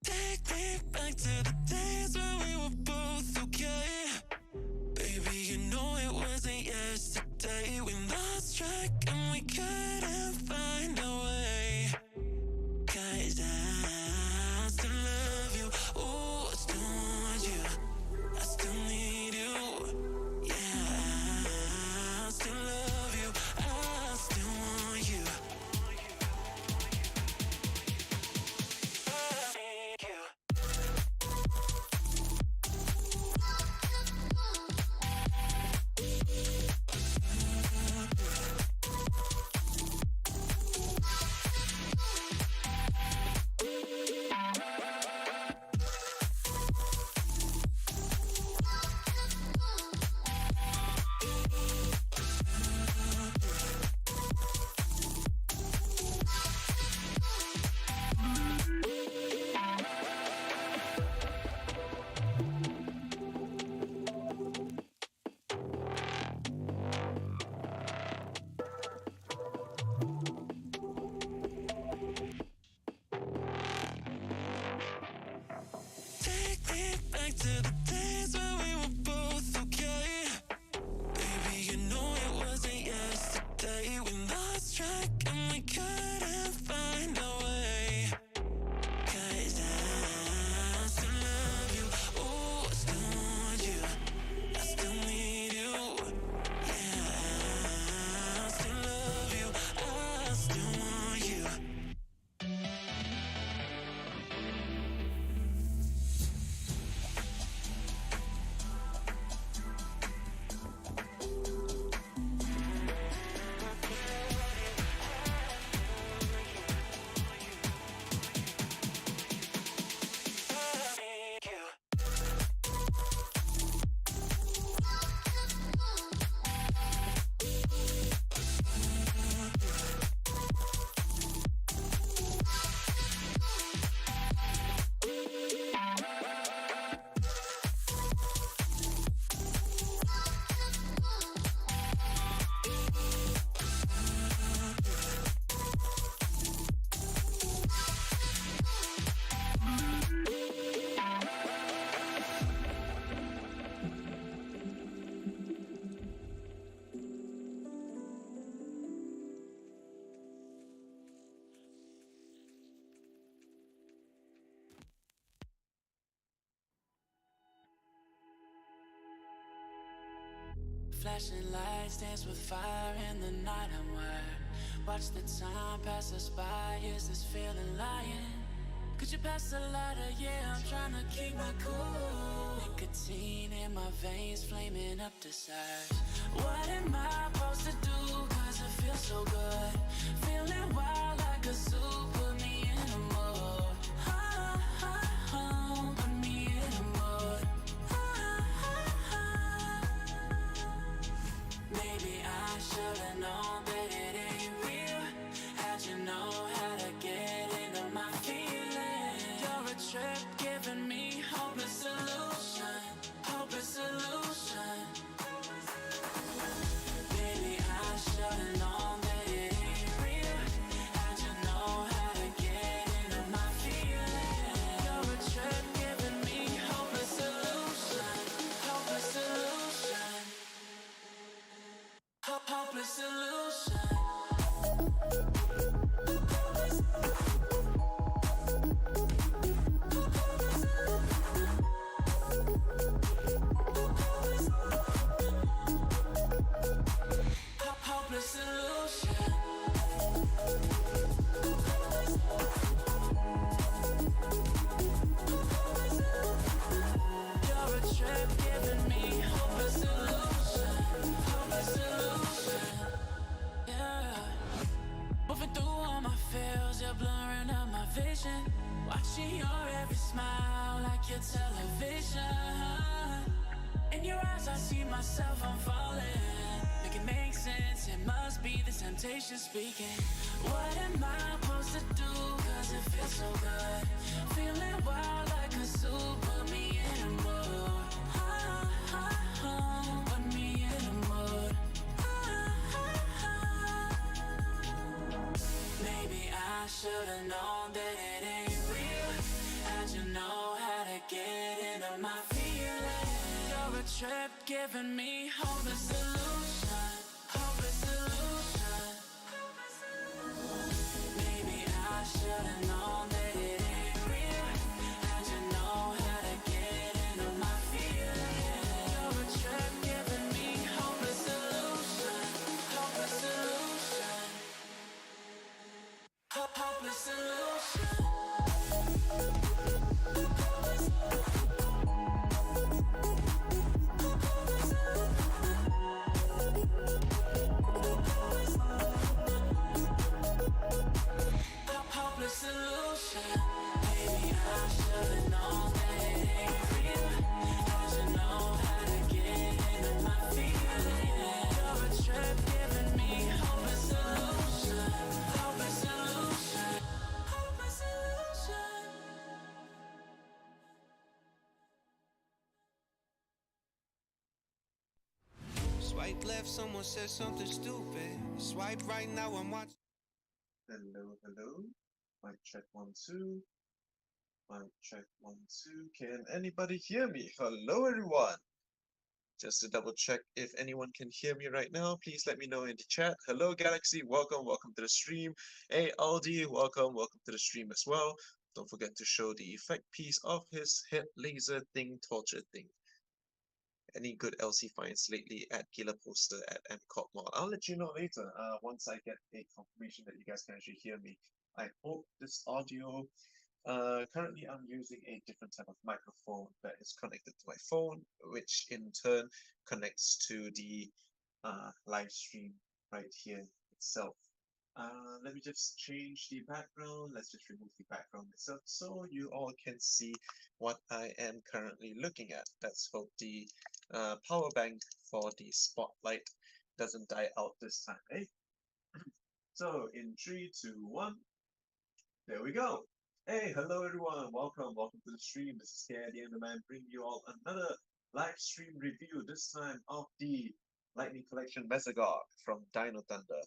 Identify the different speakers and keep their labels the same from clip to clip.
Speaker 1: Take me back to the days when we were both okay. Baby, you know it wasn't yesterday. We lost track and we couldn't find a way. 'Cause I still love you. Oh, I still want you. I still need you. Yeah, I still love you. I still want you. I need you. Take me back to the days when we were both okay. Baby, you know it wasn't yesterday. We lost track and we couldn't find a way. 'Cause I still love you. Oh, I still want you. I still need you. Yeah, I still love you. I still want you.
Speaker 2: Flashing lights dance with fire in the night. I'm wired. Watch the time pass us by. Is this feeling lying? Could you pass the lighter? Yeah, I'm trying to keep my cool. Nicotine in my veins, flaming up desires. What am I supposed to do? 'Cause it feels so good. Feeling wild like a zoo. Put me in a mood. Put me in a mood. Maybe I should've known that it ain't real. How'd you know how to get into my feelings? You're a trip giving me hopeless solution. Hopeless solution. Maybe I should've known that it ain't real. How'd you know how to get into my feelings? You're a trip giving me hopeless solution. Hopeless solution. Hopeless solution. Hopeless solution. You're a trip giving me hopeless solution. Hopeless solution. Yeah. Moving through all my feels, you're blurring out my vision. Watching your every smile like your television. In your eyes I see myself, I'm falling. Make it make sense, it must be the temptation speaking. What am I supposed to do? 'Cause it feels so good. Feeling wild like a zoo. Put me in a mood. Put me in a mood. giving me hopeless solution, hopeless solution. Maybe I should've known that it ain't real. How'd you know how to get into my feelings? You're a trap giving me hopeless solution, hopeless solution, hopeless solution. Hopeless solution. Maybe I should've known that it ain't real. How'd you know how to get into my feelings? You're a trap giving me hopeless solution, hopeless solution, hopeless solution.
Speaker 1: Swipe left, someone said something stupid. Swipe right, now I'm watching.
Speaker 3: Hello, hello. Mic check 1 2. Mic check 1 2. Can anybody hear me? Hello, everyone. Just to double check if anyone can hear me right now, please let me know in the chat. Hello, Galaxy. Welcome to the stream. Hey, Aldi. Welcome to the stream as well. Don't forget to show the effect piece of his head laser thing, torture thing. Any good LC finds lately at Gila Poster at MCOT Mall? I'll let you know later, once I get a confirmation that you guys can actually hear me. I hope this audio, currently I'm using a different type of microphone that is connected to my phone, which in turn connects to the live stream right here itself. Let me just change the background. Let's just remove the background itself so you all can see what I am currently looking at. Let's hope the power bank for the spotlight doesn't die out this time, eh? So in 3, 2, 1, there we go. Hey, hello everyone. Welcome to the stream. This is KID the Man bringing you all another live stream review. This time of the Lightning Collection Mesogog from Dino Thunder.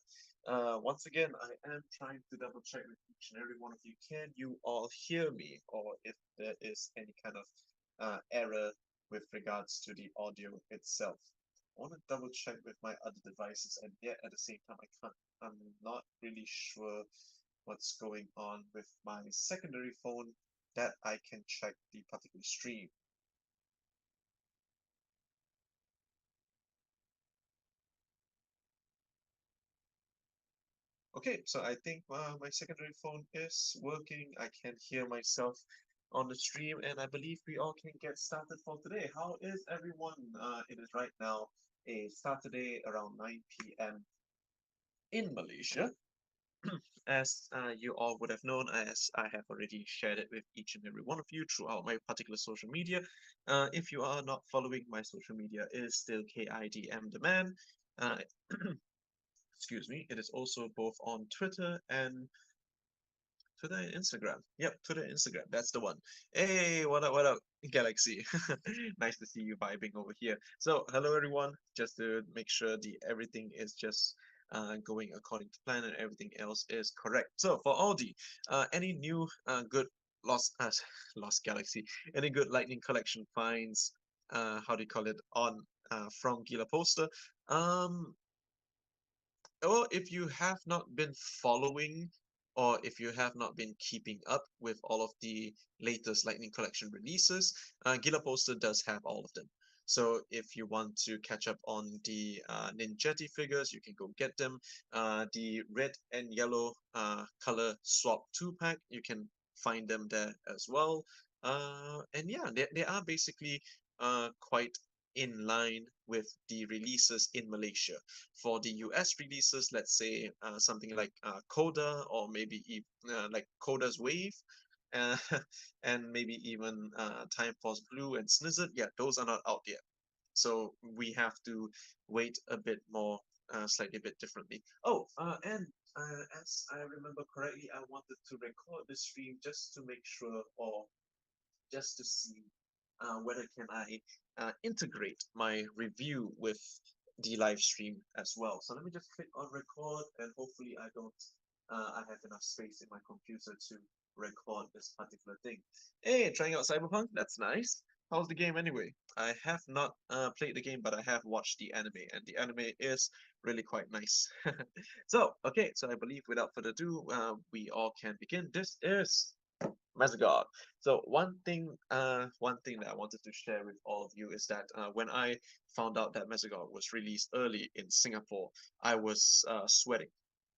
Speaker 3: Once again, I am trying to double check with each and every one of you. Can you all hear me, or if there is any kind of error with regards to the audio itself? I want to double check with my other devices, and yet at the same time, I'm not really sure what's going on with my secondary phone that I can check the particular stream. Okay, so I think my secondary phone is working. I can hear myself on the stream, and I believe we all can get started for today. How is everyone? It is right now a Saturday around 9 p.m. in Malaysia. As you all would have known, as I have already shared it with each and every one of you throughout my particular social media. If you are not following, my social media is still KIDM the Man. Excuse me. It is also both on Twitter and Instagram. Yep, Twitter and Instagram. That's the one. Hey, what up, Galaxy? Nice to see you vibing over here. So, hello everyone. Just to make sure the everything is just going according to plan and everything else is correct. So, for Aldi, any new good Lost Galaxy, any good Lightning Collection finds? How do you call it on from Gila Poster? Well, if you have not been following or if you have not been keeping up with all of the latest Lightning Collection releases, Gila Poster does have all of them. So if you want to catch up on the Ninjetti figures, you can go get them. The red and yellow color swap 2-pack, you can find them there as well. And yeah, they are basically quite in line with the releases in Malaysia. For the US releases, let's say something like Coda, or maybe like Coda's Wave, uh, and maybe even Time Force Blue and Snizzard, yeah, those are not out yet. So we have to wait a bit more, slightly a bit differently. Oh, and as I remember correctly, I wanted to record this stream just to make sure, or just to see whether can I integrate my review with the live stream as well. So let me just click on record, and hopefully I have enough space in my computer to record this particular thing. Hey, trying out Cyberpunk, that's nice. How's the game anyway? I have not played the game, but I have watched the anime, and the anime is really quite nice. So, okay, so I believe without further ado, we all can begin. This is Mesogog. So one thing that I wanted to share with all of you is that when I found out that Mesogog was released early in Singapore, I was sweating.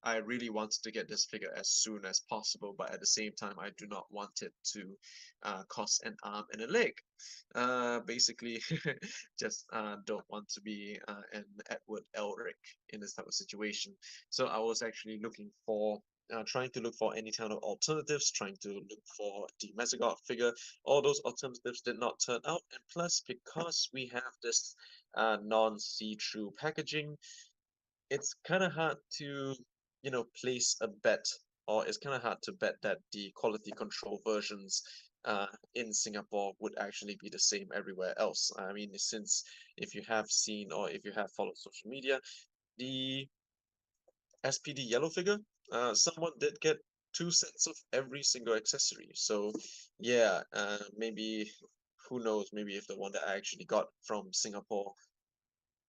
Speaker 3: I really wanted to get this figure as soon as possible, but at the same time, I do not want it to cost an arm and a leg. Basically, just don't want to be an Edward Elric in this type of situation. So I was actually looking for trying to look for any kind of alternatives, trying to look for the Mesogod figure. All those alternatives did not turn out, and plus, because we have this non-see-through packaging, it's kind of hard to, place a bet, or it's kind of hard to bet that the quality control versions in Singapore would actually be the same everywhere else. I mean, since if you have seen or if you have followed social media, the SPD yellow figure, someone did get two sets of every single accessory. So yeah, maybe who knows? Maybe if the one that I actually got from Singapore,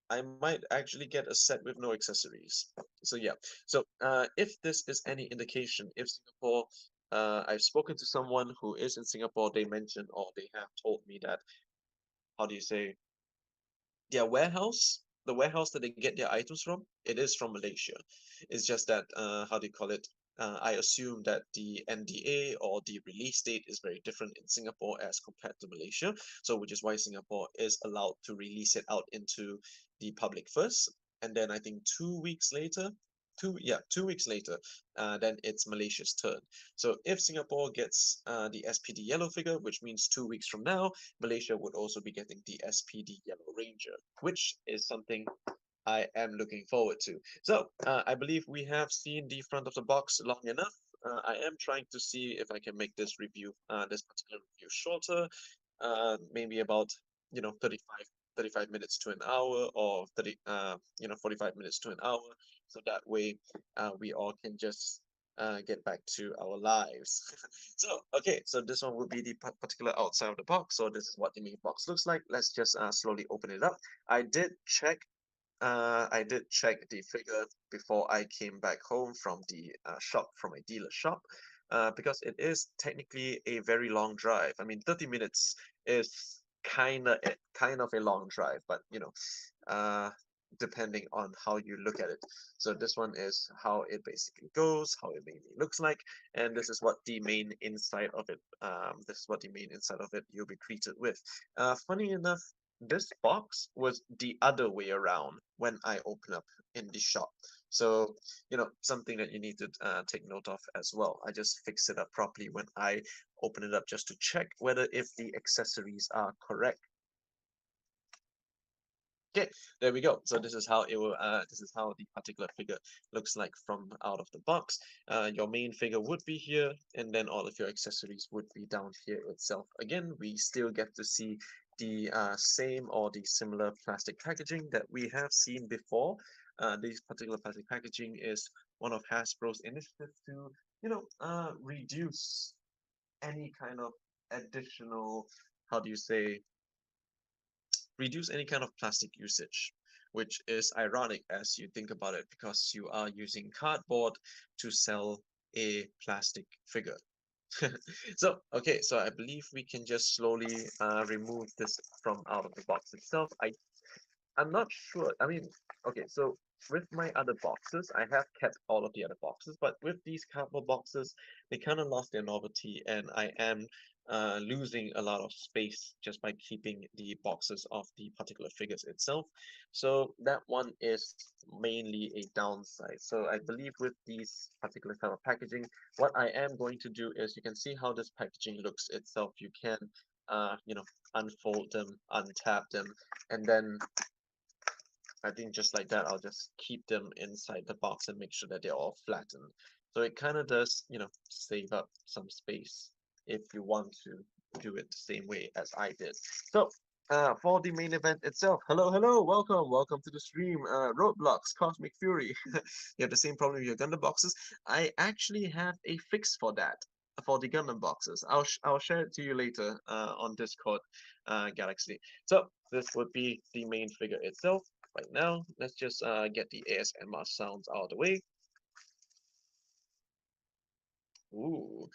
Speaker 3: I might actually get a set with no accessories. So yeah. So if this is any indication, if Singapore, I've spoken to someone who is in Singapore. They mentioned or they have told me that, how do you say, their warehouse, the warehouse that they get their items from, it is from Malaysia. It's just that, how do you call it? I assume that the NDA or the release date is very different in Singapore as compared to Malaysia. So, which is why Singapore is allowed to release it out into the public first. And then I think 2 weeks later, 2 weeks later, then it's Malaysia's turn. So if Singapore gets the SPD yellow figure, which means 2 weeks from now, Malaysia would also be getting the SPD Yellow Ranger, which is something I am looking forward to. So I believe we have seen the front of the box long enough. I am trying to see if I can make this particular review shorter, maybe about 35 minutes to an hour, or 45 minutes to an hour, so that way we all can just get back to our lives. So, okay, so this one will be the particular outside of the box. So this is what the main box looks like. Let's just slowly open it up. I did check the figure before I came back home from the shop, from my dealer shop, because it is technically a very long drive. I mean, 30 minutes is kind of a long drive, but uh, depending on how you look at it. So this one is how it basically goes, how it mainly looks like, and this is what the main inside of it. This is what the main inside of it you'll be treated with. Funny enough, this box was the other way around when I open up in the shop. So, something that you need to take note of as well. I just fix it up properly when I open it up just to check whether if the accessories are correct. Okay, there we go. So this is how it will. This is how the particular figure looks like from out of the box. Your main figure would be here, and then all of your accessories would be down here itself. Again, we still get to see the same or the similar plastic packaging that we have seen before. This particular plastic packaging is one of Hasbro's initiatives to, reduce any kind of additional, how do you say, reduce any kind of plastic usage, which is ironic as you think about it, because you are using cardboard to sell a plastic figure. So, okay, so I believe we can just slowly remove this from out of the box itself. I'm not sure. I mean, okay, so with my other boxes, I have kept all of the other boxes, but with these cardboard boxes, they kind of lost their novelty, and I am losing a lot of space just by keeping the boxes of the particular figures itself. So that one is mainly a downside. So I believe with these particular type of packaging, what I am going to do is, you can see how this packaging looks itself. You can, unfold them, untap them, and then I think just like that, I'll just keep them inside the box and make sure that they're all flattened. So it kind of does, save up some space if you want to do it the same way as I did. So, for the main event itself, hello, welcome to the stream. Roadblocks, Cosmic Fury. You have the same problem with your Gundam boxes. I actually have a fix for that, for the Gundam boxes. I'll share it to you later on Discord. galaxy. So this would be the main figure itself. Right now, let's just get the ASMR sounds out of the way. Ooh,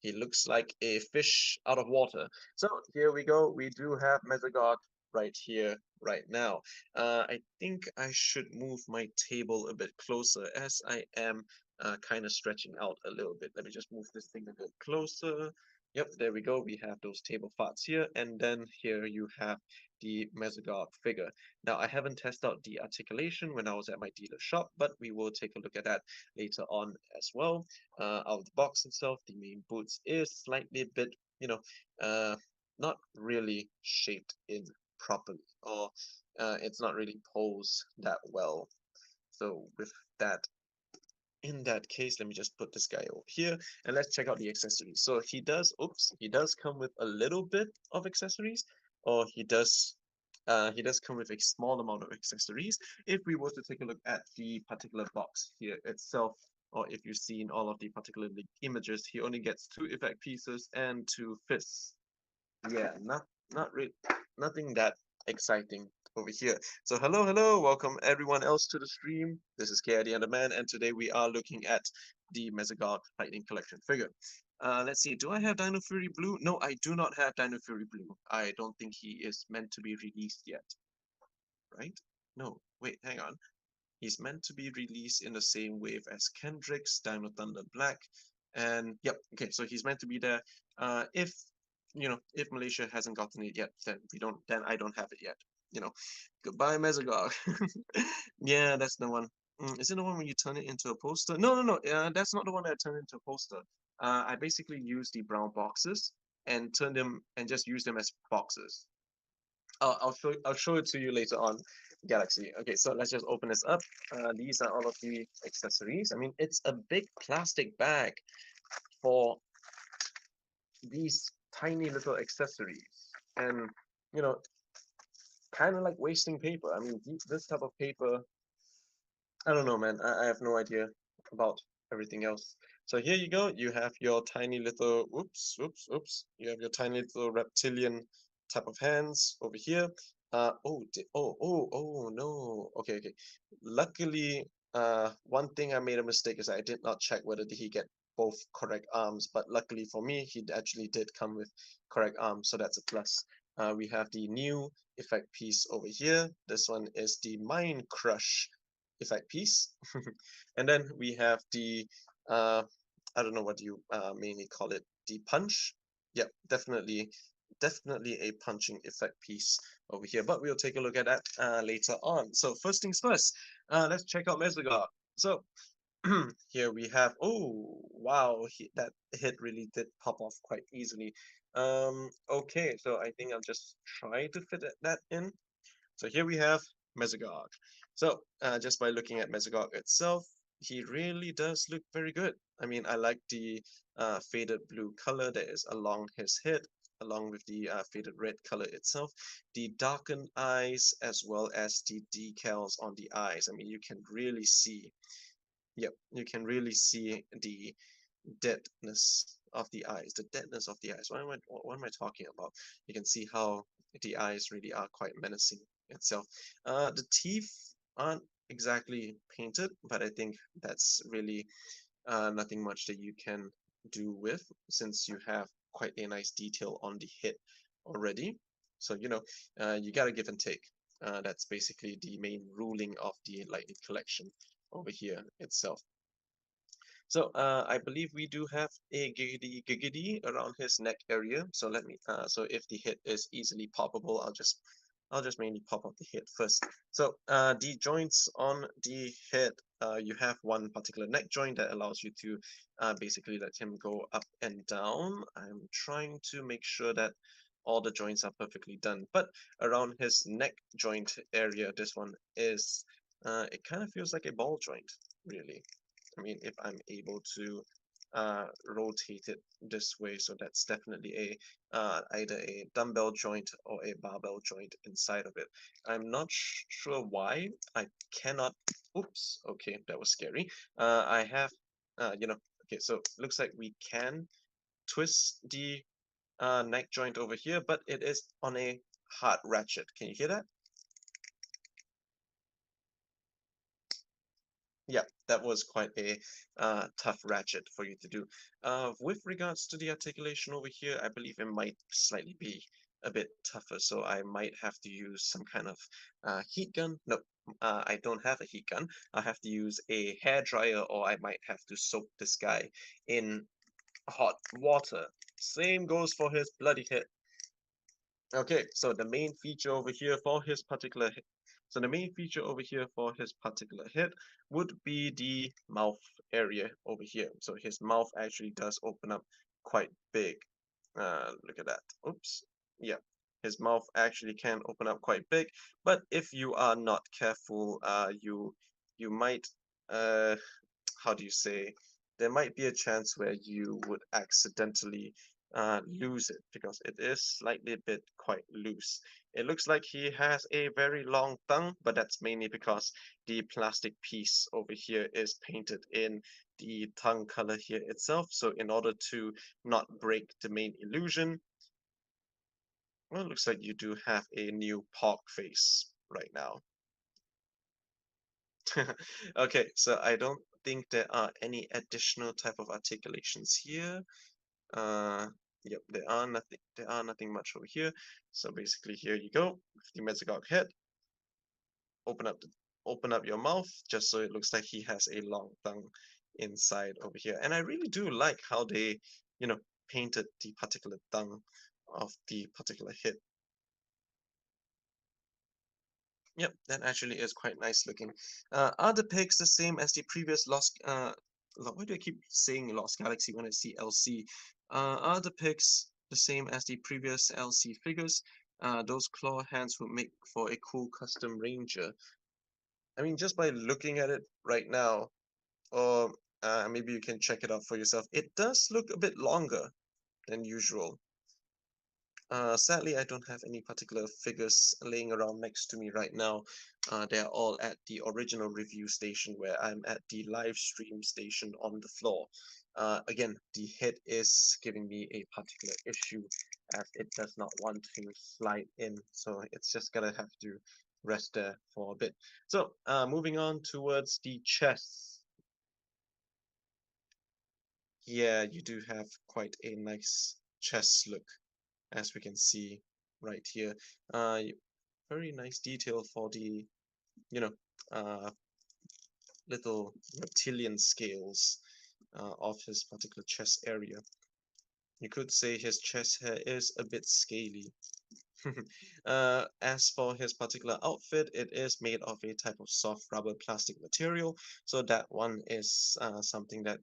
Speaker 3: he looks like a fish out of water. So here we go. We do have Mesogog right here, right now. I think I should move my table a bit closer as I am kind of stretching out a little bit. Let me just move this thing a bit closer. Yep, there we go. We have those table parts here, and then here you have the Mesogog figure. Now, I haven't tested out the articulation when I was at my dealer shop, but we will take a look at that later on as well. Out of the box itself, the main boots is slightly a bit, you know, not really shaped in properly, or it's not really posed that well. So with that, in that case, let me just put this guy over here and let's check out the accessories. So he does come with a little bit of accessories, or he does come with a small amount of accessories. If we were to take a look at the particular box here itself, or if you've seen all of the particular images, he only gets 2 effect pieces and 2 fists. Yeah, not really, nothing that exciting over here. So hello, welcome everyone else to the stream. This is KID and the Man, and today we are looking at the Mesogog Lightning Collection figure. Let's see, do I have Dino Fury Blue? No, I do not have Dino Fury Blue. I don't think he is meant to be released yet, right? No, wait, hang on. He's meant to be released in the same wave as Kendrick's Dino Thunder Black. And yep, okay, so he's meant to be there. If if Malaysia hasn't gotten it yet, then I don't have it yet. Goodbye Mesogog. Yeah, that's the one. Is it the one when you turn it into a poster? No. That's not the one that I turned into a poster. I basically used the brown boxes and turned them and just used them as boxes. I'll show it to you later on, Galaxy. Okay, so let's just open this up. These are all of the accessories. I mean, it's a big plastic bag for these tiny little accessories, and you know, kind of like wasting paper. I mean, this type of paper, I don't know, man. I have no idea about everything else. So here you go. You have your tiny little, oops. You have your tiny little reptilian type of hands over here. Oh, no. Okay. Luckily, one thing I made a mistake is I did not check whether did he get both correct arms, but luckily for me, he actually did come with correct arms, so that's a plus. We have the new effect piece over here. This one is the Mind Crush effect piece. And then we have the I don't know what you mainly call it, the punch. Yep, definitely a punching effect piece over here, but we'll take a look at that later on. So first things first, let's check out Mesogog. So here we have, oh wow, that hit really did pop off quite easily. Okay, so I think I'll just try to fit that in. So here we have Mesogog. So just by looking at Mesogog itself, he really does look very good. I mean, I like the faded blue color that is along his head, along with the faded red color itself, the darkened eyes, as well as the decals on the eyes. I mean, you can really see, yep, you can really see the deadness of the eyes, the deadness of the eyes. What am I talking about? You can see how the eyes really are quite menacing itself. The teeth aren't exactly painted, but I think that's really nothing much that you can do with, since you have quite a nice detail on the head already. So you gotta give and take. That's basically the main ruling of the Lightning Collection over here itself. So I believe we do have a giggity around his neck area. So so if the head is easily poppable, I'll just mainly pop up the head first. So the joints on the head, you have one particular neck joint that allows you to basically let him go up and down. I'm trying to make sure that all the joints are perfectly done. But around his neck joint area, this one is, it kind of feels like a ball joint, really. I mean, if I'm able to rotate it this way, so that's definitely either a dumbbell joint or a barbell joint inside of it. I'm not sure why I cannot. Oops. Okay, that was scary. I have, okay, so looks like we can twist the neck joint over here, but it is on a hard ratchet. Can you hear that? Yeah, that was quite a tough ratchet for you to do. With regards to the articulation over here, I believe it might slightly be a bit tougher, so I might have to use some kind of heat gun. No, I don't have a heat gun. I have to use a hair dryer, or I might have to soak this guy in hot water. Same goes for his bloody head. Okay, so the main feature over here for his particular hit, so the main feature over here for his particular hit would be the mouth area over here. So his mouth actually does open up quite big. Look at that. Oops. Yeah, his mouth actually can open up quite big, but if you are not careful, you might how do you say, there might be a chance where you would accidentally lose it because it is slightly a bit quite loose. It looks like he has a very long tongue, but that's mainly because the plastic piece over here is painted in the tongue color here itself. So in order to not break the main illusion, well, it looks like you do have a new pork face right now. Okay, so I don't think there are any additional type of articulations here. Uh, yep, there are nothing much over here. So basically here you go, with the Mesogog head, open up the, open up your mouth, just so it looks like he has a long tongue inside over here. And I really do like how they, painted the particular tongue of the particular head. Yep, that actually is quite nice looking. Are the pics the same as the previous Lost? Why do I keep saying Lost Galaxy when I see LC? Are the pics the same as the previous LC figures? Those claw hands would make for a cool custom ranger. I mean, just by looking at it right now, or maybe you can check it out for yourself. It does look a bit longer than usual. Sadly, I don't have any particular figures laying around next to me right now. They're all at the original review station where I'm at the live stream station on the floor. Again, the head is giving me a particular issue as it does not want to slide in, so it's just gonna have to rest there for a bit. So, moving on towards the chest. Yeah, you do have quite a nice chest look, as we can see right here. Very nice detail for the, you know, uh, little reptilian scales of his particular chest area. You could say his chest hair is a bit scaly. As for his particular outfit, it is made of a type of soft rubber plastic material, so that one is something that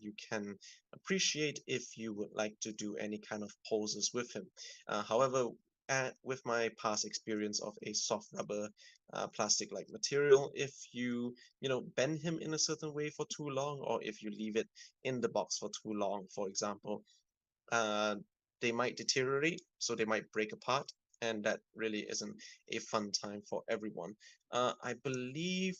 Speaker 3: you can appreciate if you would like to do any kind of poses with him. However, with my past experience of a soft rubber plastic-like material, if you bend him in a certain way for too long, or if you leave it in the box for too long, for example, uh, they might deteriorate, so they might break apart, and that really isn't a fun time for everyone. I believe,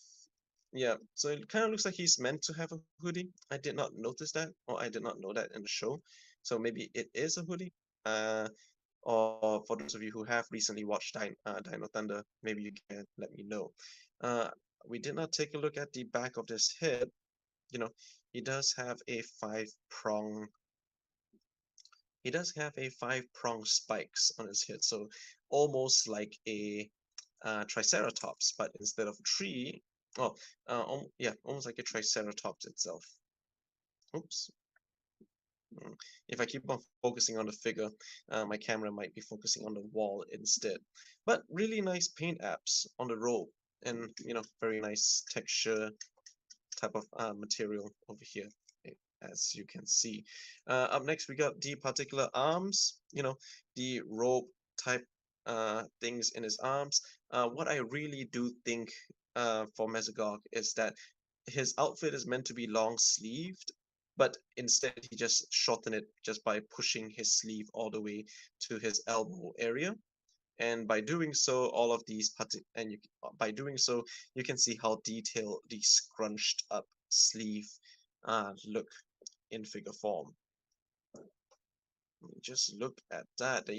Speaker 3: yeah, so it kind of looks like he's meant to have a hoodie. I did not notice that, or I did not know that in the show, so maybe it is a hoodie. Or for those of you who have recently watched Dino Thunder, maybe you can let me know. Uh, we did not take a look at the back of this head. You know, he does have a five-prong spikes on his head, so almost like a triceratops, but instead of a tree, oh, yeah, almost like a triceratops itself. Oops. If I keep on focusing on the figure, my camera might be focusing on the wall instead. But really nice paint apps on the robe, and very nice texture type of material over here, as you can see. Up next, we got the particular arms, the rope type things in his arms. What I really do think for Mesogog is that his outfit is meant to be long sleeved, but instead he just shortened it just by pushing his sleeve all the way to his elbow area. And by doing so, all of these by doing so, you can see how detailed the scrunched up sleeve look in figure form. Just look at that. They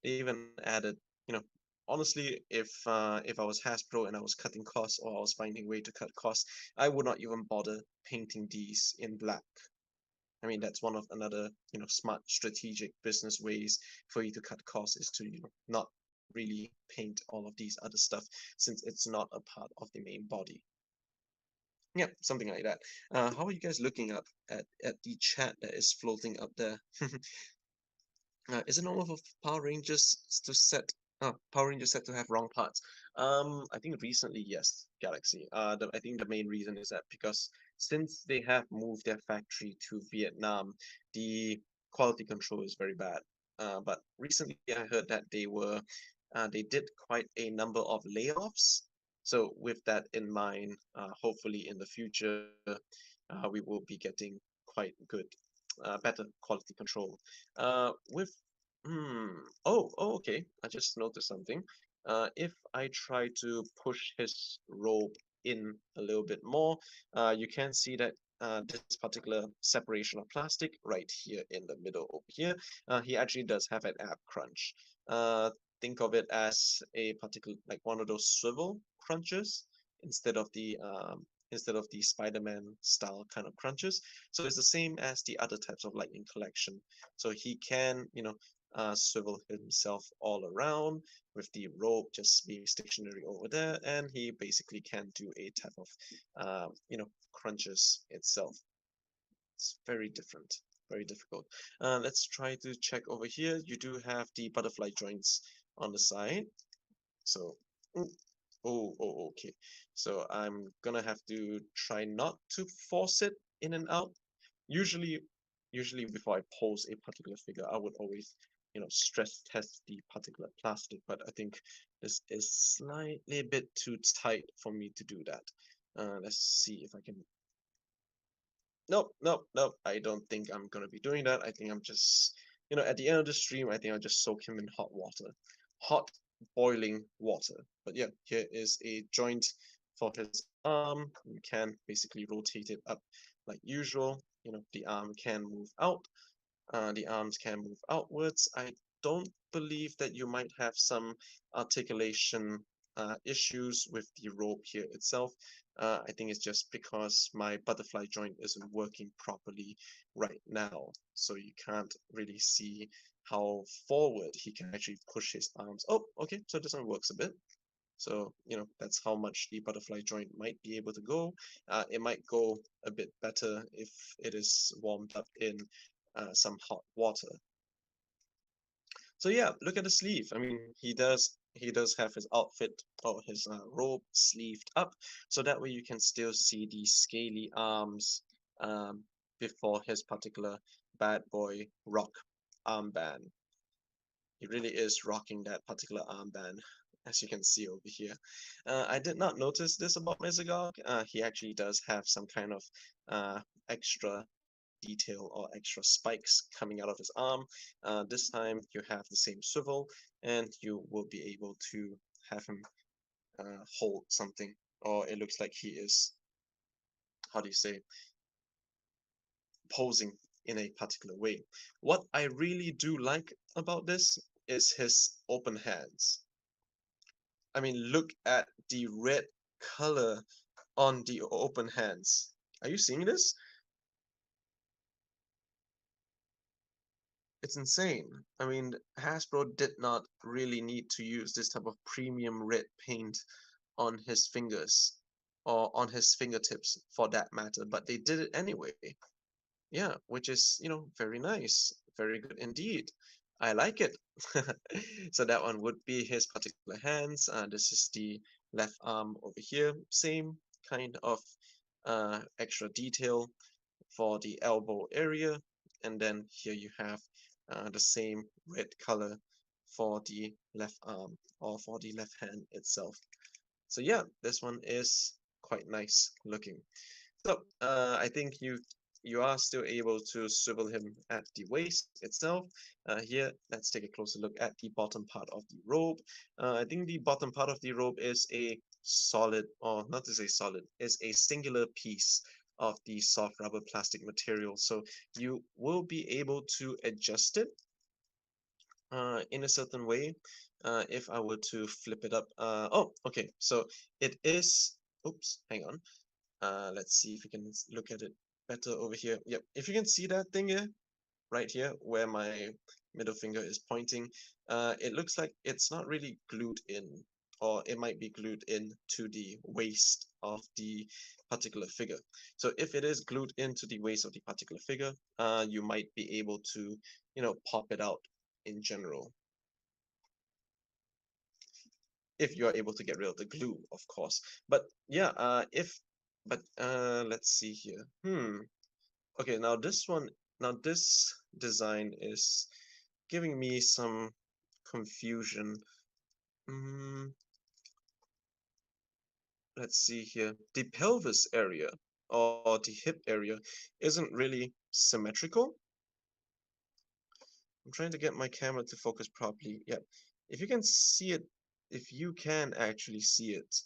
Speaker 3: even added, you know, honestly, if I was Hasbro and I was cutting costs or I was finding a way to cut costs, I would not even bother painting these in black. I mean, that's one of another, smart strategic business ways for you to cut costs is to, not really paint all of these other stuff since it's not a part of the main body. Yeah, something like that. How are you guys looking up at the chat that is floating up there? Is it normal for Power Rangers to set Power Rangers set to have wrong parts? I think recently, yes, Galaxy. I think the main reason is that because since they have moved their factory to Vietnam, the quality control is very bad. But recently I heard that they did quite a number of layoffs. So with that in mind, hopefully in the future, we will be getting quite good, better quality control. With okay. I just noticed something. If I try to push his robe in a little bit more, you can see that this particular separation of plastic right here in the middle over here, he actually does have an ab crunch. Think of it as a particular, like one of those swivel crunches instead of the Spider-Man style kind of crunches. So it's the same as the other types of lightning collection. So he can, swivel himself all around with the rope just being stationary over there, and he basically can do a type of, crunches itself. It's very different, very difficult. Let's try to check over here. You do have the butterfly joints on the side. So, ooh, okay. So I'm gonna have to try not to force it in and out. Usually, usually before I pose a particular figure, I would always, stress test the particular plastic. But I think this is slightly a bit too tight for me to do that. Let's see if I can. Nope, nope, nope. I don't think I'm gonna be doing that. I think I'm just, at the end of the stream, I think I'll just soak him in hot water. Hot boiling water. But yeah, here is a joint for his arm. You can basically rotate it up like usual. The arm can move out. The arms can move outwards. I don't believe that you might have some articulation issues with the rope here itself. I think it's just because my butterfly joint isn't working properly right now. So you can't really see how forward he can actually push his arms. Oh, okay, so this one works a bit. So, that's how much the butterfly joint might be able to go. It might go a bit better if it is warmed up in some hot water. So yeah, look at the sleeve. I mean, he does have his outfit or his robe sleeved up, so that way you can still see the scaly arms um, before his particular bad boy rock armband. He really is rocking that particular armband, as you can see over here. I did not notice this about Mesogog. He actually does have some kind of extra detail or extra spikes coming out of his arm. This time you have the same swivel, and you will be able to have him hold something, or it looks like he is, how do you say, posing in a particular way. What I really do like about this is his open hands. I mean, look at the red color on the open hands. Are you seeing this? It's insane. I mean, Hasbro did not really need to use this type of premium red paint on his fingers or on his fingertips for that matter, but they did it anyway. Yeah, which is, very nice. Very good indeed. I like it. So that one would be his particular hands. This is the left arm over here. Same kind of extra detail for the elbow area. And then here you have the same red color for the left arm or for the left hand itself. So yeah, this one is quite nice looking. So I think you are still able to swivel him at the waist itself. Here, let's take a closer look at the bottom part of the robe. I think the bottom part of the robe is a solid, or not to say solid, is a singular piece of the soft rubber plastic material. So you will be able to adjust it in a certain way. If I were to flip it up, oh, okay, so it is, oops, hang on. Let's see if we can look at it better over here. Yep, if you can see that thing here, right here, where my middle finger is pointing, it looks like it's not really glued in, or it might be glued in to the waist of the particular figure. So if it is glued into the waist of the particular figure, you might be able to, pop it out in general. If you're able to get rid of the glue, of course. But yeah, let's see here. Okay, now this design is giving me some confusion. Mm, let's see here. The pelvis area or the hip area isn't really symmetrical. I'm trying to get my camera to focus properly. Yeah, if you can see it, if you can actually see it,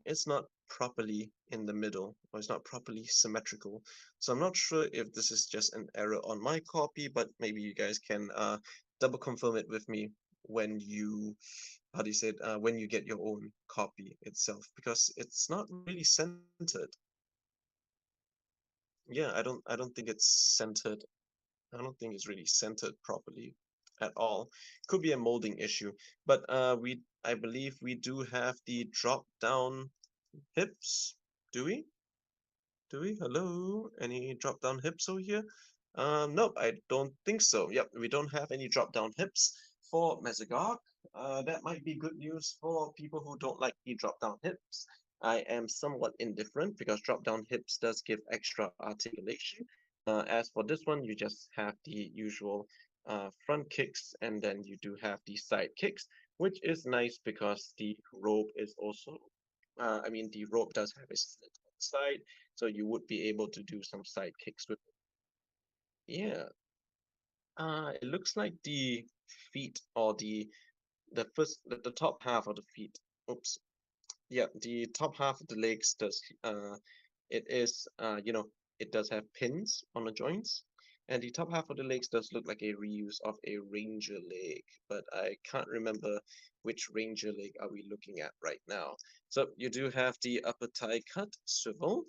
Speaker 3: it's not properly in the middle, or it's not properly symmetrical. So I'm not sure if this is just an error on my copy, but maybe you guys can double confirm it with me when you, how do you say it, when you get your own copy itself, because it's not really centered. Yeah, I don't think it's centered. I don't think it's really centered properly at all. Could be a molding issue, but I believe we do have the drop down hips. Do we? Do we? Hello? Any drop down hips over here? Nope, I don't think so. Yep, we don't have any drop down hips for Mesogog. That might be good news for people who don't like the drop down hips. I am somewhat indifferent because drop down hips does give extra articulation. As for this one, you just have the usual front kicks, and then you do have the side kicks, which is nice because the rope is also, the rope does have a slit on the side, so you would be able to do some side kicks with it. Yeah. It looks like the feet, or the top half of the feet. Oops. Yeah, the top half of the legs does it is it does have pins on the joints, and the top half of the legs does look like a reuse of a ranger leg, but I can't remember which ranger leg are we looking at right now. So you do have the upper thigh cut swivel.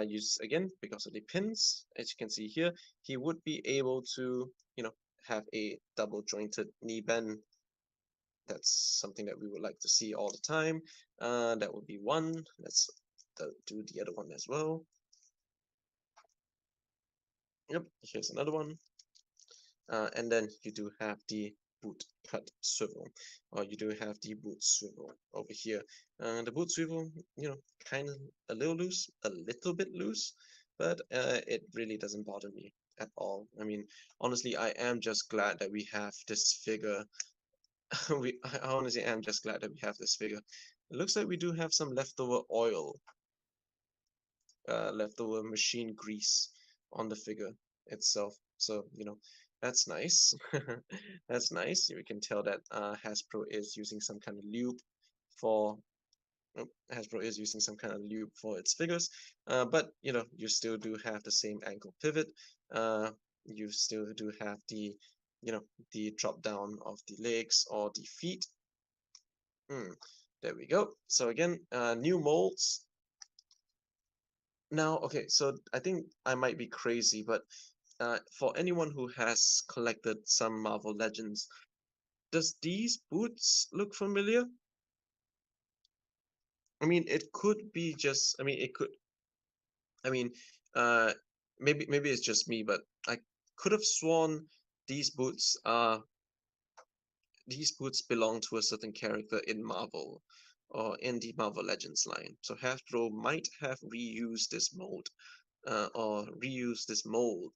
Speaker 3: Use again because of the pins. As you can see here, he would be able to have a double jointed knee bend. That's something that we would like to see all the time. That would be one. Let's do the other one as well. Yep, here's another one. And then you do have the boot cut swivel, or you do have the boot swivel over here. The boot swivel, kind of a little bit loose, but it really doesn't bother me at all. I mean, honestly, I am just glad that we have this figure. I honestly am just glad that we have this figure. It looks like we do have some leftover oil, leftover machine grease on the figure itself. So, that's nice. That's nice. We can tell that Hasbro is using some kind of lube for Hasbro is using some kind of lube for its figures. But you still do have the same ankle pivot. You still do have the drop down of the legs or the feet. There we go. So again, new molds. Now, okay, so I think I might be crazy, but for anyone who has collected some Marvel Legends, does these boots look familiar? I mean, it could be just, I mean, it could, I mean, uh, maybe it's just me, but I could have sworn these boots are these boots belong to a certain character in Marvel or in the Marvel Legends line. So Hasbro might have reused this mold or reuse this mold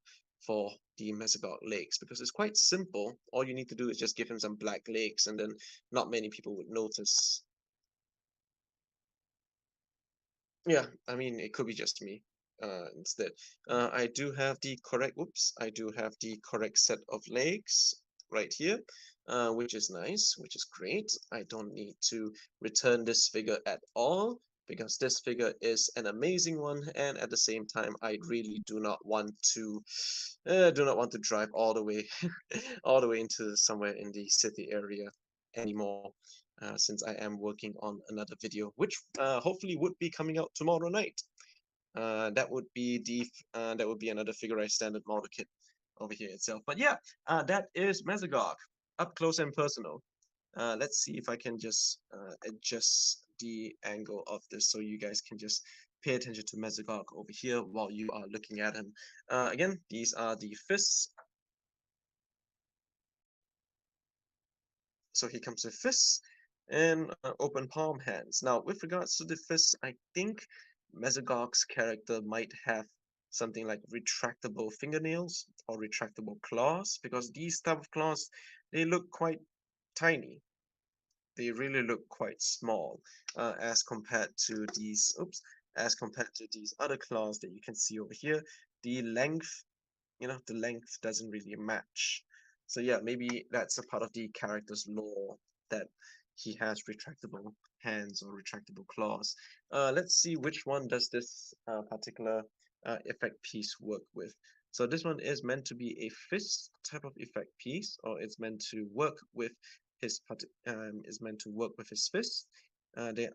Speaker 3: for the Mesogog legs, because it's quite simple. All you need to do is just give him some black legs, and then not many people would notice. Yeah, I mean, it could be just me instead. I do have the correct, whoops, I do have the correct set of legs right here, which is nice, which is great. I don't need to return this figure at all. because this figure is an amazing one, and at the same time I really do not want to drive all the way all the way into somewhere in the city area anymore, since I am working on another video, which hopefully would be coming out tomorrow night. That would be another Figure Eight standard model kit over here itself. But yeah, that is Mesogog, up close and personal. Let's see if I can just adjust the angle of this so you guys can just pay attention to Mesogog over here while you are looking at him. Again, these are the fists. So he comes with fists and open palm hands. Now, with regards to the fists, I think Mesogog's character might have something like retractable fingernails or retractable claws, because these type of claws, they look quite tiny. They really look quite small as compared to these other claws that you can see over here. The length, the length doesn't really match. So yeah, maybe that's a part of the character's lore, that he has retractable hands or retractable claws. Let's see which one does this particular effect piece work with. So this one is meant to be a fist type of effect piece, or it's meant to work with his fist. It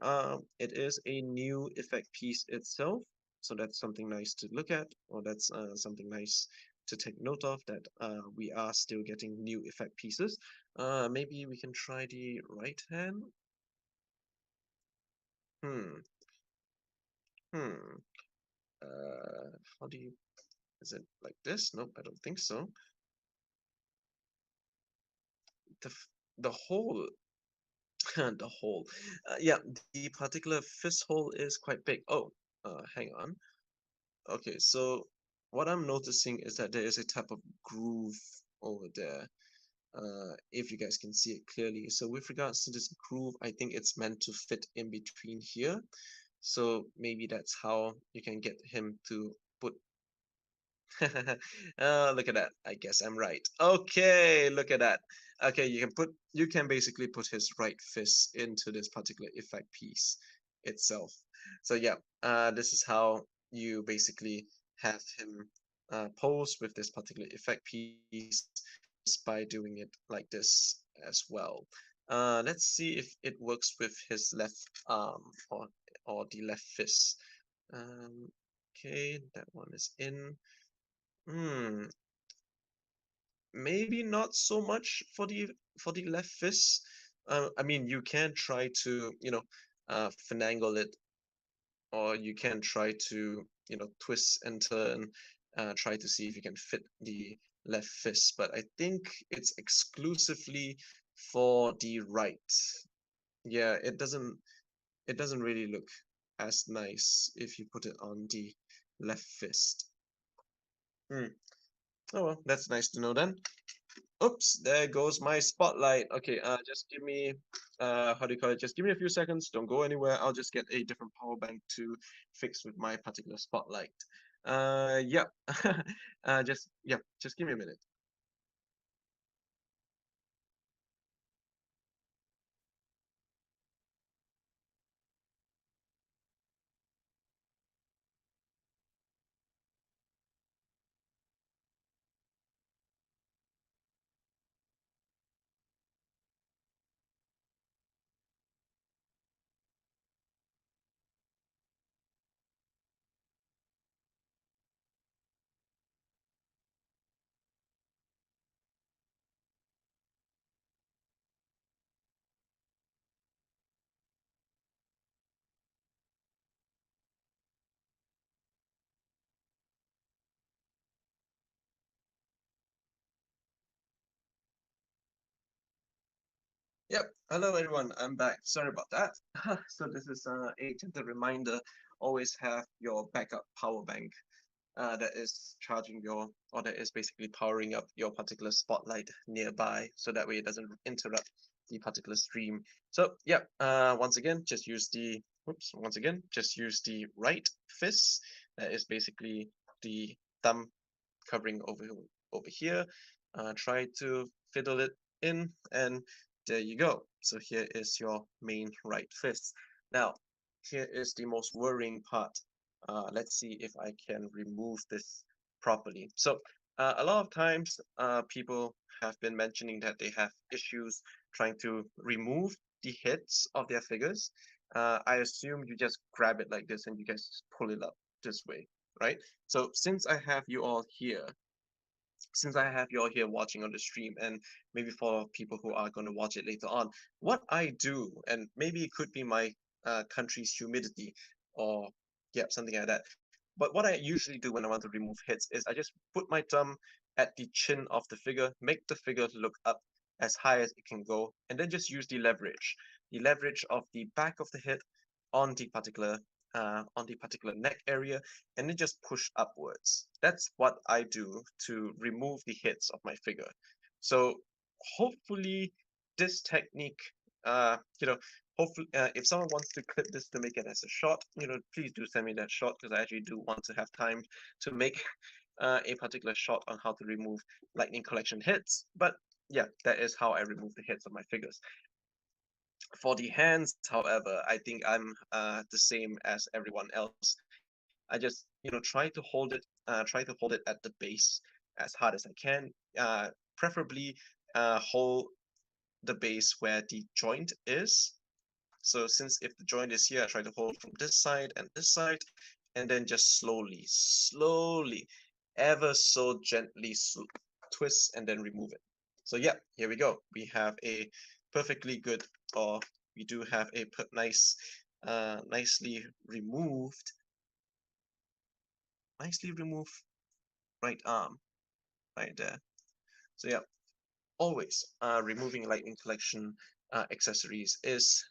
Speaker 3: is a new effect piece itself, so that's something nice to look at, or that's something nice to take note of, that we are still getting new effect pieces. Maybe we can try the right hand. Hmm. Hmm. How do you? Is it like this? Nope, I don't think so. The hole, the hole. Yeah, the particular fist hole is quite big. Oh, hang on. Okay, so what I'm noticing is that there is a type of groove over there. If you guys can see it clearly. So with regards to this groove, I think it's meant to fit in between here. So maybe that's how you can get him to put. Look at that. I guess I'm right. Okay, look at that. Okay, you can basically put his right fist into this particular effect piece itself. So yeah, this is how you basically have him pose with this particular effect piece, just by doing it like this as well. Let's see if it works with his left arm, or the left fist. Okay, that one is in. Hmm, maybe not so much for the left fist. I mean, you can try to, finagle it, or you can try to, twist and turn, try to see if you can fit the left fist. But I think it's exclusively for the right. Yeah, it doesn't really look as nice if you put it on the left fist. Hmm. Oh well, that's nice to know then. Oops, there goes my spotlight. Okay, just give me, how do you call it? Just give me a few seconds. Don't go anywhere. I'll just get a different power bank to fix with my particular spotlight. Yeah. Just give me a minute. Yep. Hello, everyone. I'm back. Sorry about that. So this is a gentle reminder. Always have your backup power bank that is charging or that is basically powering up your particular spotlight nearby, so that way it doesn't interrupt the particular stream. So yeah, once again, just use the right fist. That is basically the thumb covering over here. Try to fiddle it in, and there you go. So here is your main right fist. Now, here is the most worrying part. Let's see if I can remove this properly. So a lot of times people have been mentioning that they have issues trying to remove the heads of their figures. I assume you just grab it like this and you guys pull it up this way, right? So since I have you all here watching on the stream, and maybe for people who are going to watch it later on, what I do, and maybe it could be my country's humidity, or yeah, something like that. But what I usually do when I want to remove hits is I just put my thumb at the chin of the figure, make the figure look up as high as it can go, and then just use the leverage of the back of the head on the particular neck area, and then just push upwards. That's what I do to remove the hits of my figure. So hopefully this technique, uh, you know, hopefully if someone wants to clip this to make it as a shot, please do send me that shot, because I actually do want to have time to make a particular shot on how to remove lightning collection hits. But yeah, that is how I remove the hits of my figures. For the hands, however, I think I'm the same as everyone else. I just, try to hold it at the base as hard as I can. Preferably hold the base where the joint is. So since if the joint is here, I try to hold from this side and this side, and then just slowly, ever so gently twist and then remove it. So yeah, here we go. We have a perfectly good, or we do have a nicely removed right arm right there. So yeah, always removing lightning collection accessories is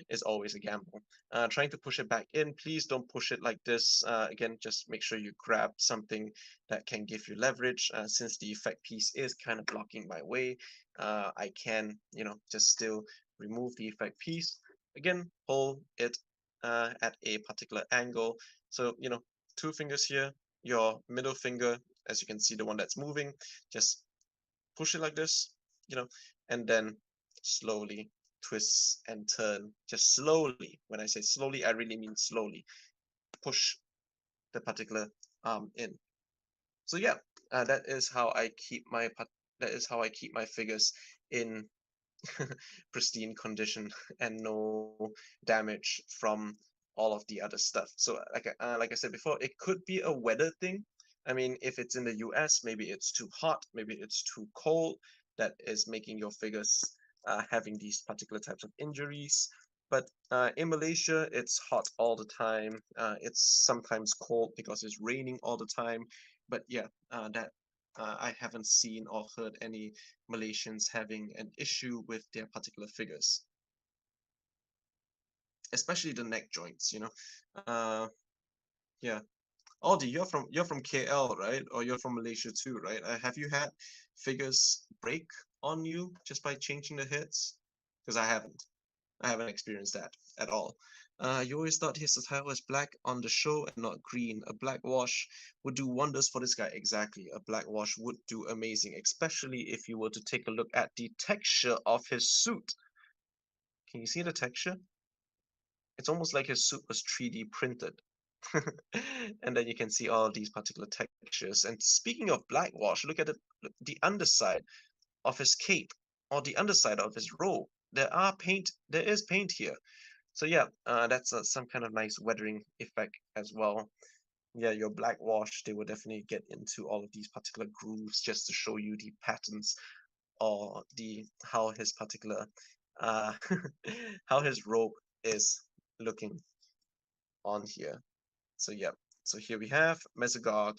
Speaker 3: is always a gamble. Trying to push it back in, please don't push it like this. Again, just make sure you grab something that can give you leverage. Since the effect piece is kind of blocking my way, I can, just still remove the effect piece. Again, hold it at a particular angle. So, two fingers here, your middle finger, as you can see, the one that's moving, just push it like this, and then slowly twist and turn, just slowly. When I say slowly, I really mean slowly. Push the particular arm in. So yeah, that is how I keep my figures in pristine condition and no damage from all of the other stuff. So like I said before, it could be a weather thing. I mean, if it's in the US, maybe it's too hot, maybe it's too cold, that is making your figures having these particular types of injuries. But in Malaysia, it's hot all the time. It's sometimes cold because it's raining all the time. But yeah, that I haven't seen or heard any Malaysians having an issue with their particular figures, especially the neck joints. Yeah. Aldi, you're from KL, right? Or you're from Malaysia too, right? Have you had figures break on you just by changing the heads? Because I haven't. I haven't experienced that at all. You always thought his attire was black on the show and not green. A black wash would do wonders for this guy. Exactly. A black wash would do amazing, especially if you were to take a look at the texture of his suit. Can you see the texture? It's almost like his suit was 3D printed. And then you can see all these particular textures. And speaking of black wash, look at the underside of his cape, or the underside of his robe. There is paint here. So yeah, that's some kind of nice weathering effect as well. Yeah, your black wash, they will definitely get into all of these particular grooves just to show you the patterns, or the how his particular uh how his robe is looking on here. So yeah, so here we have Mesogog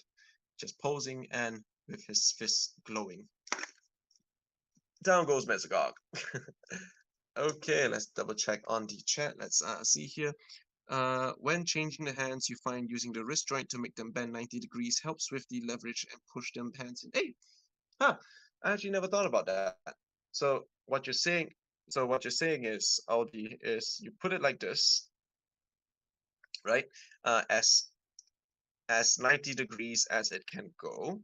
Speaker 3: just posing and with his fist glowing. Down goes Mesogog. Okay, let's double check on the chat. Let's see here. When changing the hands, you find using the wrist joint to make them bend 90 degrees helps with the leverage and push them hands in. Hey, I actually never thought about that. So what you're saying, is, Audi, is you put it like this, right? As 90 degrees as it can go,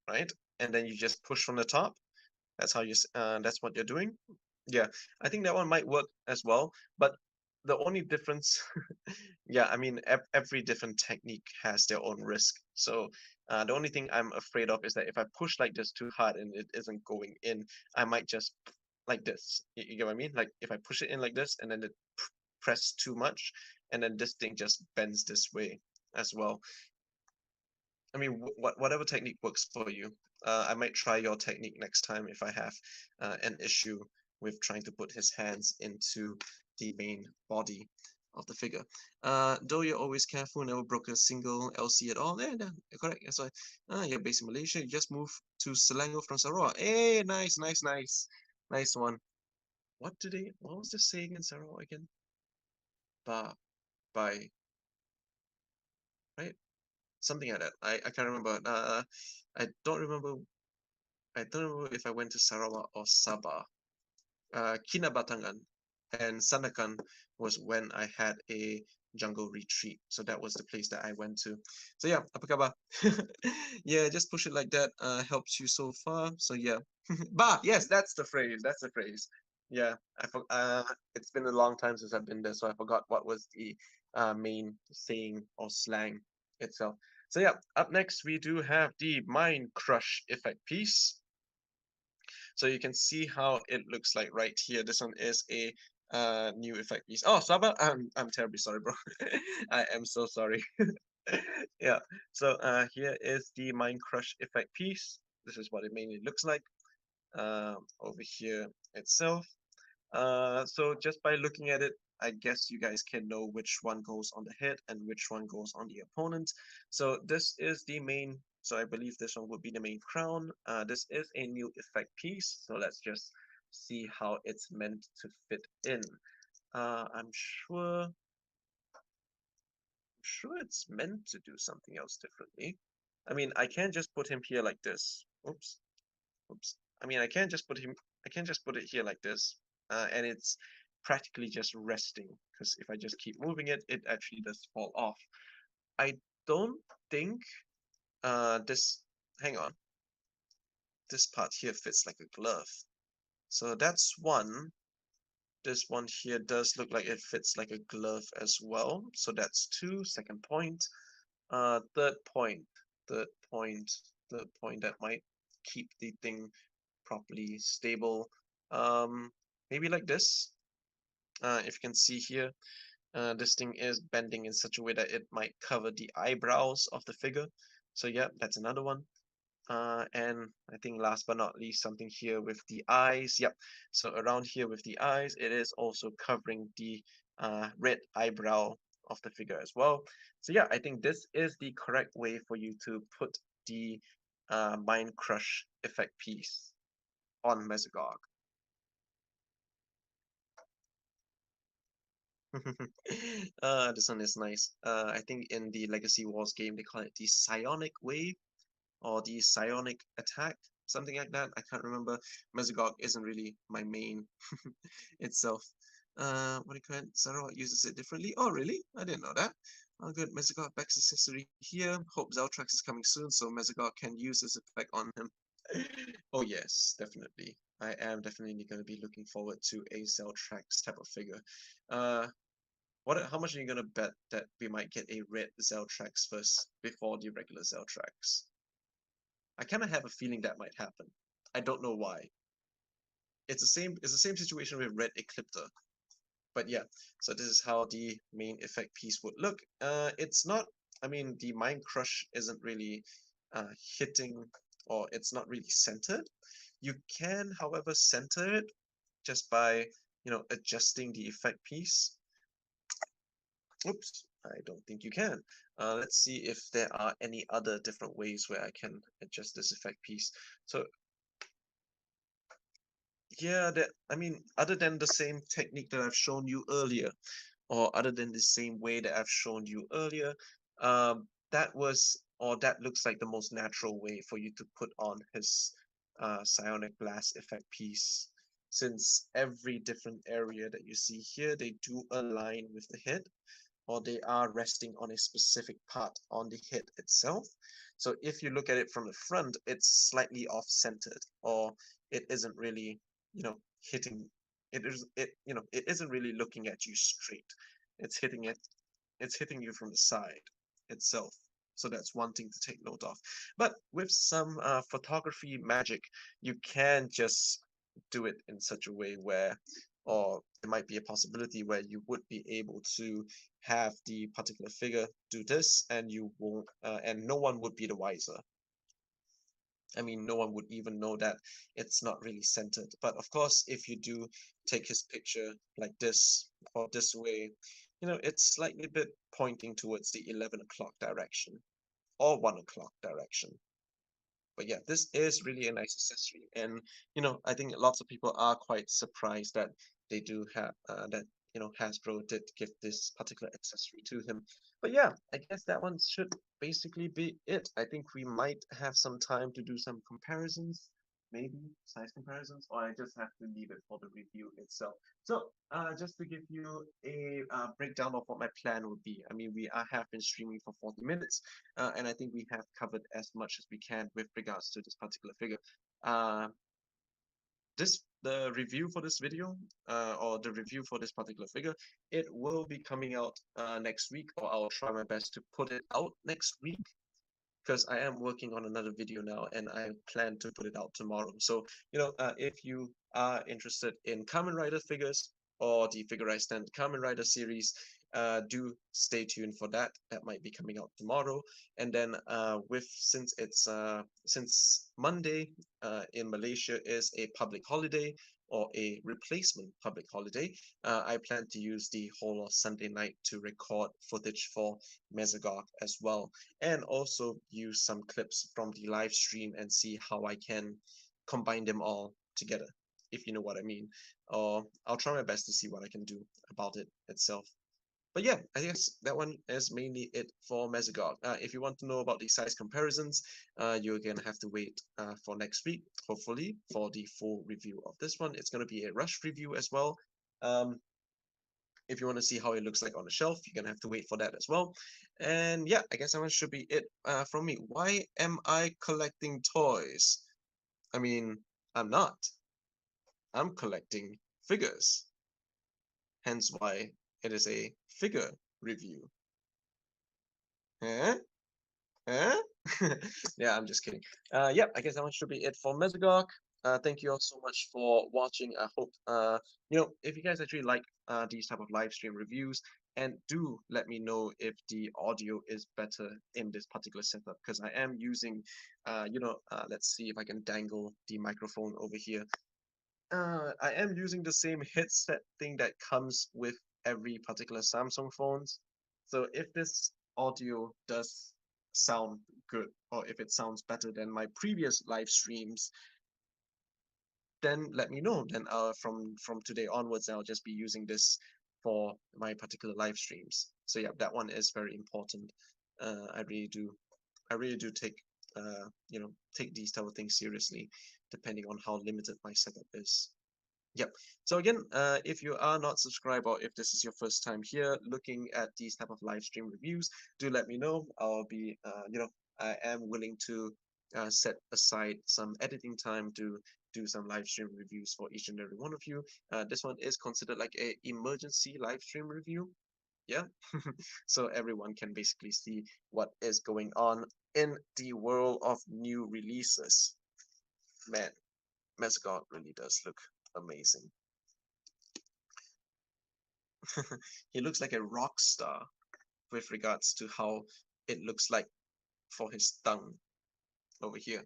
Speaker 3: right? And then you just push from the top. That's what you're doing. Yeah, I think that one might work as well. But the only difference, yeah, I mean, every different technique has their own risk. So the only thing I'm afraid of is that if I push like this too hard and it isn't going in, I might just like this. You get what I mean? Like if I push it in like this and then it press too much, and then this thing just bends this way as well. I mean, whatever technique works for you. I might try your technique next time if I have an issue with trying to put his hands into the main body of the figure. Though you're always careful, never broke a single LC at all. Yeah, correct. That's why. You're based in Malaysia. You just moved to Selangor from Sarawak. Hey, nice, nice, nice, nice one. What was the saying in Sarawak again? Ba, by, right? Something like that. I can't remember. I don't remember. I don't remember if I went to Sarawak or Sabah. Kinabatangan and Sandakan was when I had a jungle retreat. So that was the place that I went to. So yeah, apa khabar? Yeah, just push it like that. Helps you so far. So yeah, bah. Yes, that's the phrase. That's the phrase. Yeah, it's been a long time since I've been there, so I forgot what was the main saying or slang itself. So yeah, up next we do have the Mind Crush effect piece. So you can see how it looks like right here. This one is a new effect piece. Oh, Saba, I'm terribly sorry, bro. I am so sorry. Yeah. So here is the Mind Crush effect piece. This is what it mainly looks like. Over here itself. So just by looking at it, I guess you guys can know which one goes on the head and which one goes on the opponent. So this is the main, so I believe this one would be the main crown. This is a new effect piece, so let's just see how it's meant to fit in. I'm sure it's meant to do something else differently. I mean, I can't just put him here like this. Oops. Oops. I mean, I can just put it here like this, and it's practically just resting, because if I just keep moving it, it actually does fall off. I don't think hang on, this part here fits like a glove. So that's one. This one here does look like it fits like a glove as well. So that's two, second point. Third point, third point, third point that might keep the thing properly stable. Maybe like this. If you can see here, this thing is bending in such a way that it might cover the eyebrows of the figure. So yeah, that's another one. And I think last but not least, something here with the eyes. Yep. So around here with the eyes, it is also covering the red eyebrow of the figure as well. So yeah, I think this is the correct way for you to put the Mind Crush effect piece on Mesogog. This one is nice. I think in the Legacy Wars game, they call it the Psionic Wave or the Psionic Attack, something like that. I can't remember. Mesogog isn't really my main itself. What do you call it? Sarawak uses it differently. Oh, really? I didn't know that. Oh, good. Mesogog backs accessory here. Hope Zeltrax is coming soon, so Mesogog can use this effect on him. Oh, yes, definitely. I am definitely going to be looking forward to a Zeltrax type of figure. Uh, how much are you gonna bet that we might get a red Zeltrax first before the regular Zeltrax? I kind of have a feeling that might happen. I don't know why. It's the same situation with red Ecliptor. But yeah, so this is how the main effect piece would look. It's not, I mean, the Mind Crush isn't really hitting, or it's not really centered. You can, however, center it just by, adjusting the effect piece. Oops, I don't think you can. Let's see if there are any other different ways where I can adjust this effect piece. So yeah, I mean, other than the same technique that I've shown you earlier, or other than the same way that I've shown you earlier, that looks like the most natural way for you to put on his Psionic Blast effect piece. Since every different area that you see here, they do align with the head, or they are resting on a specific part on the head itself. So if you look at it from the front, it's slightly off-centered, or it isn't really, hitting it isn't really looking at you straight. It's hitting it. It's hitting you from the side itself. So that's one thing to take note of. But with some photography magic, you can just do it in such a way where, or there might be a possibility where you would be able to have the particular figure do this, and you won't, and no one would be the wiser. I mean, no one would even know that it's not really centered. But of course, if you do take his picture like this or this way, it's slightly bit pointing towards the 11 o'clock direction or 1 o'clock direction. But yeah, this is really a nice accessory, and I think lots of people are quite surprised that they do have that Hasbro did give this particular accessory to him. But yeah, I guess that one should basically be it. I think we might have some time to do some comparisons, maybe size comparisons, or I just have to leave it for the review itself. So, just to give you a breakdown of what my plan would be. I mean, have been streaming for 40 minutes, and I think we have covered as much as we can with regards to this particular figure. Uh, the review for this video, or the review for this particular figure, it will be coming out next week, or I'll try my best to put it out next week, because I am working on another video now and I plan to put it out tomorrow. So, if you are interested in Kamen Rider figures or the Figure I Stand Kamen Rider series, do stay tuned for that. That might be coming out tomorrow. And then since Monday in Malaysia is a public holiday, or a replacement public holiday, I plan to use the whole of Sunday night to record footage for Mesogog as well, and also use some clips from the live stream and see how I can combine them all together, if you know what I mean. Or I'll try my best to see what I can do about it itself. But yeah, I guess that one is mainly it for Mesogog. If you want to know about the size comparisons, you're going to have to wait for next week, hopefully, for the full review of this one. It's going to be a rush review as well. If you want to see how it looks like on the shelf, you're going to have to wait for that as well. And yeah, I guess that one should be it from me. Why am I collecting toys? I mean, I'm not. I'm collecting figures. Hence why it is a figure review. Huh? Huh? Yeah, I'm just kidding. Yep, I guess that one should be it for Mesogog. Thank you all so much for watching. I hope if you guys actually like these type of live stream reviews, and do let me know if the audio is better in this particular setup, because I am using let's see if I can dangle the microphone over here. I am using the same headset thing that comes with every particular Samsung phones. So if this audio does sound good, or if it sounds better than my previous live streams, then let me know. Then from today onwards, I'll just be using this for my particular live streams. So yeah, that one is very important. I really do take take these type of things seriously, depending on how limited my setup is. Yep. So again, if you are not subscribed, or if this is your first time here looking at these type of live stream reviews, do let me know. I'll be, I am willing to set aside some editing time to do some live stream reviews for each and every one of you. This one is considered like a emergency live stream review. Yeah. So everyone can basically see what is going on in the world of new releases. Man, Mesogog really does look amazing. He looks like a rock star with regards to how it looks like for his tongue over here.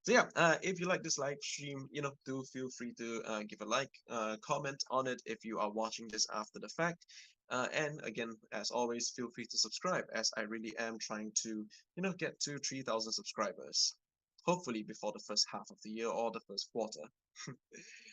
Speaker 3: So yeah, if you like this live stream, do feel free to give a like, comment on it if you are watching this after the fact. And again, as always, feel free to subscribe, as I really am trying to, get to 3,000 subscribers. Hopefully before the first half of the year or the first quarter.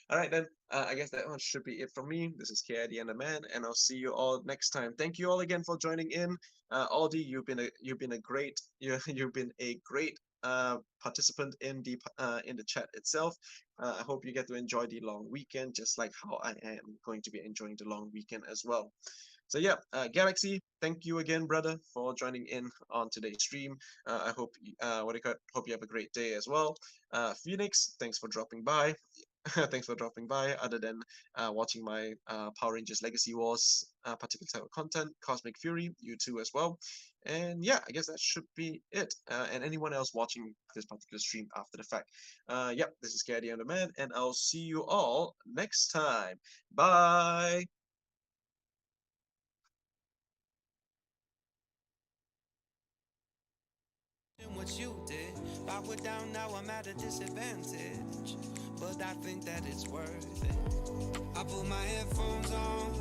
Speaker 3: All right, then. I guess that one should be it from me. This is KID and the Man, and I'll see you all next time. Thank you all again for joining in. Aldi, you've been a great you've been a great participant in the chat itself. I hope you get to enjoy the long weekend, just like how I am going to be enjoying the long weekend as well. So yeah, Galaxy, thank you again, brother, for joining in on today's stream. I hope hope you have a great day as well. Phoenix, thanks for dropping by. Thanks for dropping by. Other than watching my Power Rangers Legacy Wars particular type of content, Cosmic Fury, you too as well. And yeah, I guess that should be it. And anyone else watching this particular stream after the fact. Yep, this is Caddy on the Man, and I'll see you all next time. Bye.
Speaker 1: What you did, I went down, now I'm at a disadvantage, but I think that it's worth it. I put my headphones on,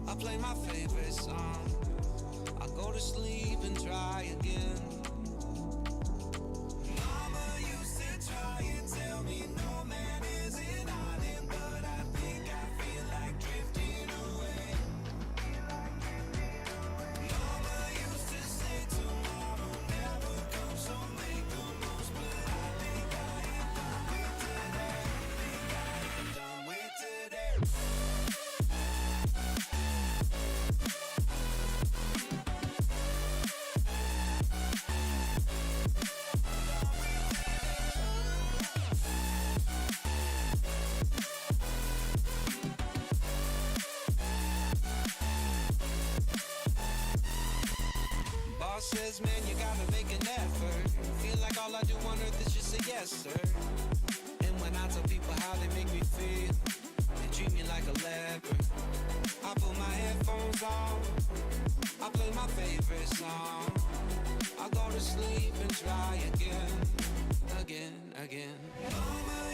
Speaker 1: I play my favorite song, I go to sleep and try again. Mama used to try and tell me no man is an island, but I think I feel like drifting away. Mama used to say tomorrow never comes, so make the most, but I think I am done with today. Think I am done with today. Boss says, man, you gotta make an effort. Feel like all I do on earth is just say yes, sir. And when I tell people how they make me feel, they treat me like a leper. I put my headphones on, I play my favorite song, I go to sleep and try again, again, again. Mama,